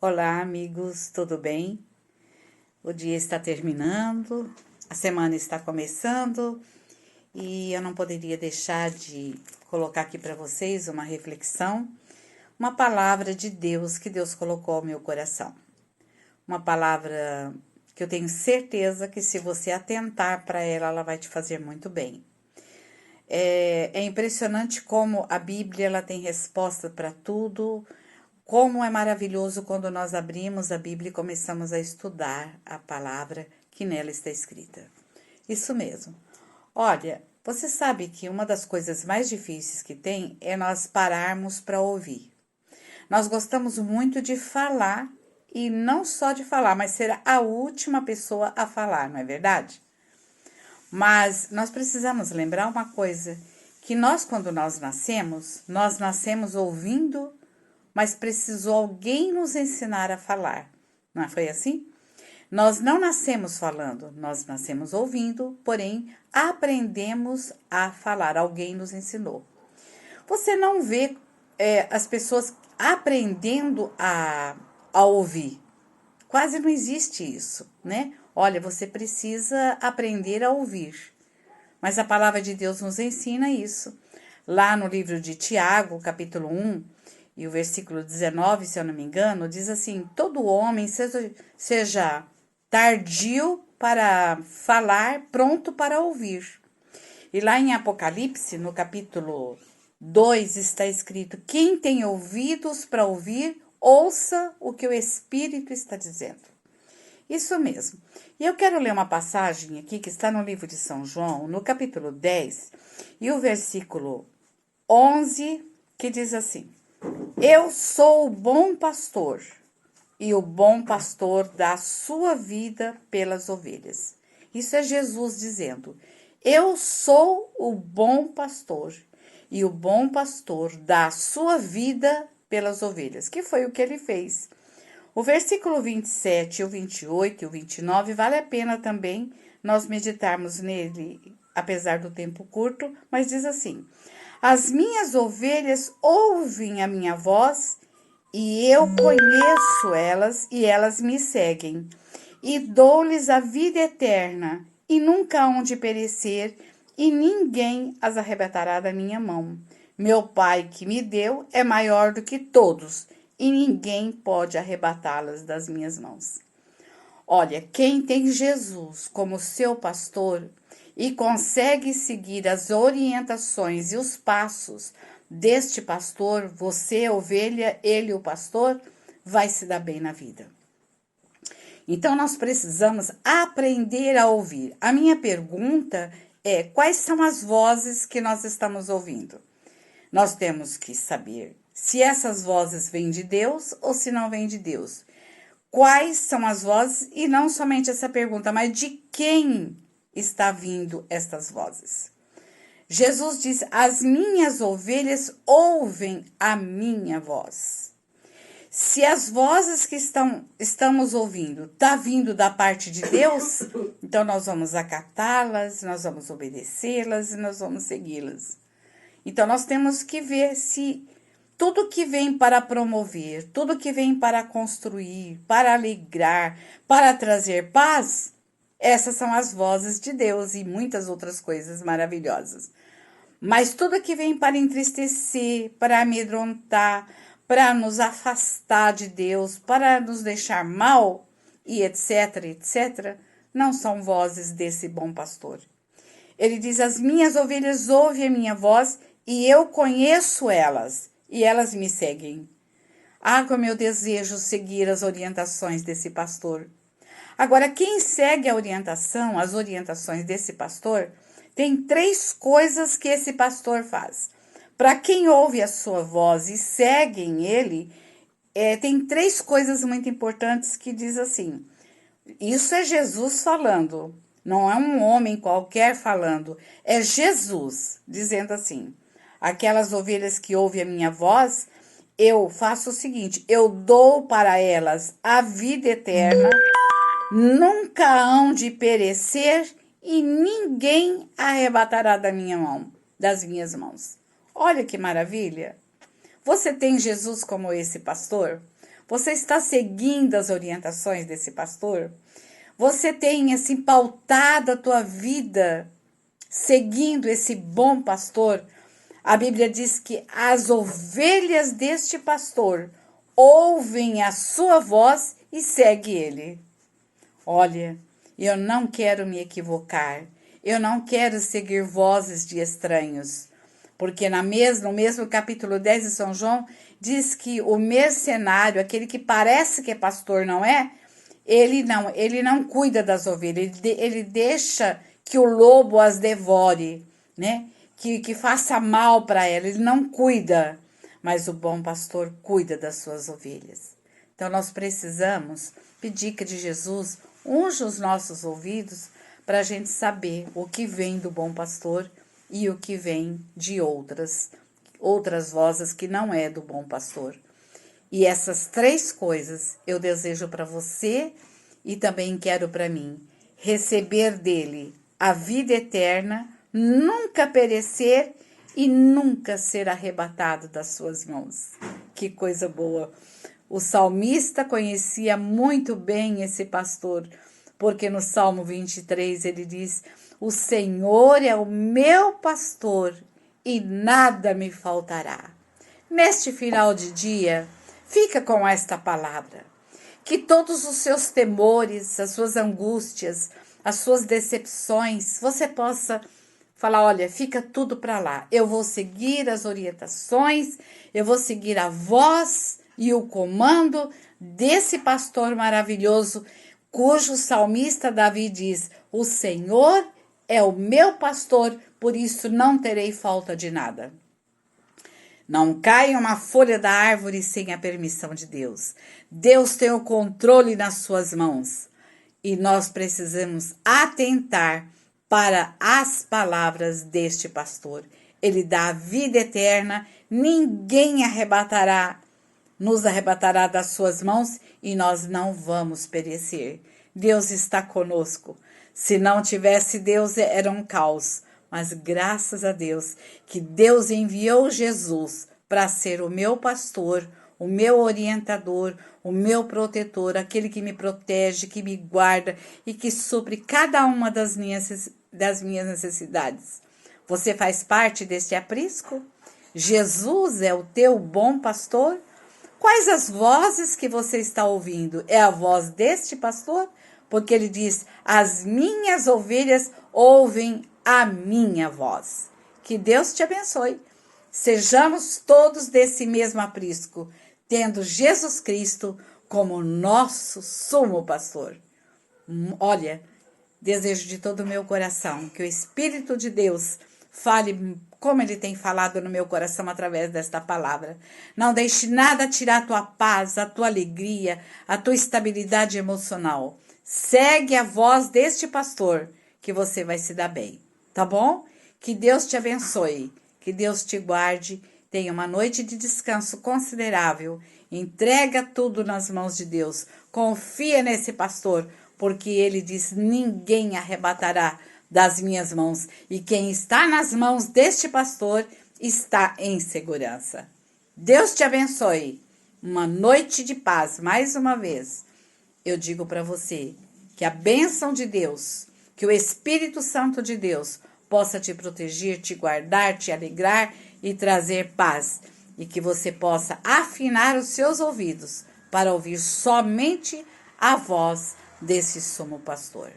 Olá, amigos, tudo bem? O dia está terminando, a semana está começando e eu não poderia deixar de colocar aqui para vocês uma reflexão, uma palavra de Deus que Deus colocou ao meu coração. Uma palavra que eu tenho certeza que se você atentar para ela, ela vai te fazer muito bem. É impressionante como a Bíblia ela tem resposta para tudo. Como é maravilhoso quando nós abrimos a Bíblia e começamos a estudar a palavra que nela está escrita. Isso mesmo. Olha, você sabe que uma das coisas mais difíceis que tem é nós pararmos para ouvir. Nós gostamos muito de falar e não só de falar, mas ser a última pessoa a falar, não é verdade? Mas nós precisamos lembrar uma coisa, que quando nós nascemos ouvindo, mas precisou alguém nos ensinar a falar. Não foi assim? Nós não nascemos falando, nós nascemos ouvindo, porém aprendemos a falar. Alguém nos ensinou. Você não vê as pessoas aprendendo a ouvir. Quase não existe isso, né? Olha, você precisa aprender a ouvir. Mas a palavra de Deus nos ensina isso. Lá no livro de Tiago, capítulo 1, e o versículo 19, se eu não me engano, diz assim: todo homem seja tardio para falar, pronto para ouvir. E lá em Apocalipse, no capítulo 2, está escrito: quem tem ouvidos para ouvir, ouça o que o Espírito está dizendo. Isso mesmo. E eu quero ler uma passagem aqui que está no livro de São João, no capítulo 10, e o versículo 11, que diz assim: eu sou o bom pastor, e o bom pastor dá a sua vida pelas ovelhas. Isso é Jesus dizendo: eu sou o bom pastor, e o bom pastor dá a sua vida pelas ovelhas, que foi o que ele fez. O versículo 27, o 28 e o 29 vale a pena também nós meditarmos nele, apesar do tempo curto, mas diz assim: as minhas ovelhas ouvem a minha voz e eu conheço elas e elas me seguem. E dou-lhes a vida eterna e nunca hão de perecer e ninguém as arrebatará da minha mão. Meu Pai que me deu é maior do que todos e ninguém pode arrebatá-las das minhas mãos. Olha, quem tem Jesus como seu pastor e consegue seguir as orientações e os passos deste pastor, você, ovelha, ele, o pastor, vai se dar bem na vida. Então, nós precisamos aprender a ouvir. A minha pergunta é: quais são as vozes que nós estamos ouvindo? Nós temos que saber se essas vozes vêm de Deus ou se não vêm de Deus. Quais são as vozes? E não somente essa pergunta, mas de quem está vindo estas vozes? Jesus diz: as minhas ovelhas ouvem a minha voz. Se as vozes que estamos ouvindo tá vindo da parte de Deus, então nós vamos acatá-las, nós vamos obedecê-las e nós vamos segui-las. Então nós temos que ver se tudo que vem para promover, tudo que vem para construir, para alegrar, para trazer paz, essas são as vozes de Deus e muitas outras coisas maravilhosas. Mas tudo que vem para entristecer, para amedrontar, para nos afastar de Deus, para nos deixar mal e etc, etc, não são vozes desse bom pastor. Ele diz: as minhas ovelhas ouvem a minha voz e eu conheço elas e elas me seguem. Ah, como eu desejo seguir as orientações desse pastor. Agora, quem segue a orientação, as orientações desse pastor, tem 3 coisas que esse pastor faz. Para quem ouve a sua voz e segue em ele, tem 3 coisas muito importantes que diz assim. Isso é Jesus falando, não é um homem qualquer falando, é Jesus dizendo assim: aquelas ovelhas que ouvem a minha voz, eu faço o seguinte, eu dou para elas a vida eterna, nunca hão de perecer e ninguém arrebatará das minhas mãos. Olha que maravilha! Você tem Jesus como esse pastor? Você está seguindo as orientações desse pastor? Você tem assim pautado a tua vida seguindo esse bom pastor? A Bíblia diz que as ovelhas deste pastor ouvem a sua voz e seguem ele. Olha, eu não quero me equivocar. Eu não quero seguir vozes de estranhos. Porque no mesmo capítulo 10 de São João, diz que o mercenário, aquele que parece que é pastor, não é? Ele não cuida das ovelhas, ele deixa que o lobo as devore, né? Que faça mal para ela, ele não cuida. Mas o bom pastor cuida das suas ovelhas. Então nós precisamos pedir que de Jesus unja os nossos ouvidos para a gente saber o que vem do bom pastor e o que vem de outras vozes que não é do bom pastor. E essas 3 coisas eu desejo para você e também quero para mim: receber dele a vida eterna, nunca perecer e nunca ser arrebatado das suas mãos. Que coisa boa! O salmista conhecia muito bem esse pastor, porque no Salmo 23 ele diz: o Senhor é o meu pastor e nada me faltará. Neste final de dia, fica com esta palavra. Que todos os seus temores, as suas angústias, as suas decepções, você possa falar: olha, fica tudo para lá. Eu vou seguir as orientações, eu vou seguir a voz e o comando desse pastor maravilhoso, cujo salmista Davi diz: o Senhor é o meu pastor, por isso não terei falta de nada. Não cai uma folha da árvore sem a permissão de Deus. Deus tem o controle nas suas mãos. E nós precisamos atentar para as palavras deste pastor. Ele dá a vida eterna, ninguém nos arrebatará das suas mãos e nós não vamos perecer. Deus está conosco. Se não tivesse Deus, era um caos. Mas graças a Deus que Deus enviou Jesus para ser o meu pastor, o meu orientador, o meu protetor, aquele que me protege, que me guarda e que supre cada uma das minhas necessidades. Você faz parte deste aprisco? Jesus é o teu bom pastor? Quais as vozes que você está ouvindo? É a voz deste pastor? Porque ele diz: as minhas ovelhas ouvem a minha voz. Que Deus te abençoe. Sejamos todos desse mesmo aprisco, tendo Jesus Cristo como nosso sumo pastor. Olha, desejo de todo o meu coração que o Espírito de Deus fale como ele tem falado no meu coração através desta palavra. Não deixe nada tirar a tua paz, a tua alegria, a tua estabilidade emocional. Segue a voz deste pastor que você vai se dar bem, tá bom? Que Deus te abençoe, que Deus te guarde, tenha uma noite de descanso considerável, entrega tudo nas mãos de Deus, confia nesse pastor, porque ele diz: ninguém arrebatará das minhas mãos, e quem está nas mãos deste pastor está em segurança. Deus te abençoe, uma noite de paz, mais uma vez. Eu digo para você que a bênção de Deus, que o Espírito Santo de Deus possa te proteger, te guardar, te alegrar e trazer paz. E que você possa afinar os seus ouvidos para ouvir somente a voz desse sumo pastor.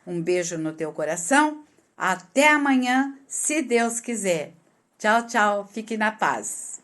Um beijo no teu coração. Até amanhã, se Deus quiser. Tchau, tchau. Fique na paz.